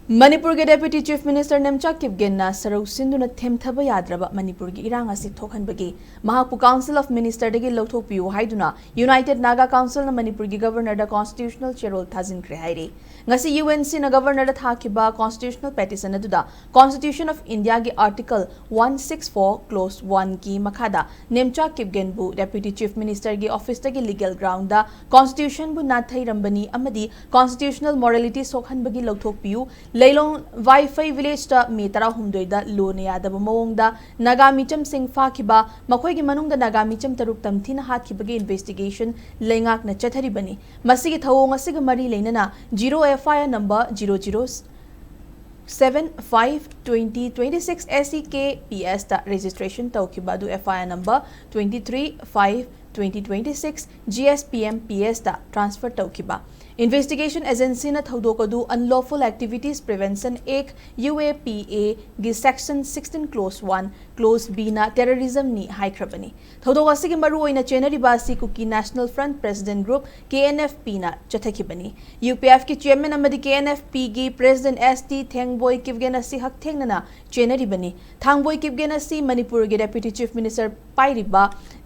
Manipur के Deputy Chief Minister Nemcha Kipgenna sarau sinduna themthaba yadraba Manipur gi irang asi thokhanbagi Mahapu Council of Minister dagi Louthokpiyu Haiduna United Naga Council na Manipur gi Governor da Constitutional Cherol Thajinkhre hairi ngasi UNC na Governor da thakiba Constitutional Petition aduda Constitution of India gi Article 164 Clause 1 ki makhada Nemcha Kipgenbu Deputy Chief Minister gi Office dagi legal ground da Constitution bu nathai rambani amadi Constitutional Morality sokhanbagi Louthokpiyu Leilong Wi-Fi village ta mi tara humdoida lone yadaba mawongda naga micham sing fakhiba makhoi gi manung da naga micham taruk tamthina hatkibagi investigation lengak na chathari bani masigi thawong asiga mari leinana 0 FIR number 007/5/2026 SKTV ta registration tawkhiba du FIR number 23/5/2026 GSPM PS ta transfer tawkhiba Investigation Agency na thaudokadu Unlawful Activities Prevention Act UAPA gi Section 16 Clause 1 Clause B na terrorism ni haikrabani thaudok asigi maru oina chenari basi kuki National Front President Group KNFP na chathakibani UPF ki chairman amadi KNFP gi President ST Thengboy Kipgen asi hak thengnana chenari bani Thangboy Kipgen asi Manipur gi Deputy Chief Minister pairiba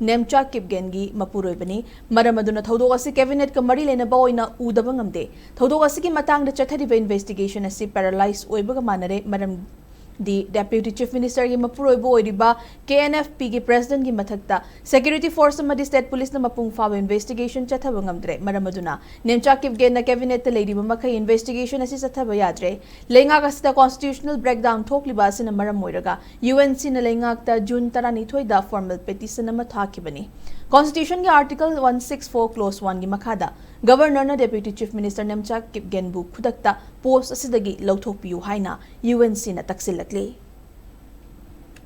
Nemcha Kipgen gi mapuroi bani maramaduna thaudok asi cabinet ka mari lena ba oina Udabangamde thaudok asigi matang da chathariba investigation asi paralyze oibaga manare maram the Deputy Chief Minister gi mapuroibo oiriba KNFP gi President gi mathakta Security Force amadi State Police na mapung fawa investigation chathaba ngamdre maramaduna Nemcha Kipgen na cabinet ta leiriba makai investigation asi chathaba yadre lengak asida constitutional breakdown thokliba asina maram oiraga UNC na lengak ta June 12 da formal petition ama thakibani Constitution ki Article 164 Clause 1 gi makhada Governor na Deputy Chief Minister Nemcha Kipgenbu khudakta post asidagi Louthokpiyu haina UNC na taksilakli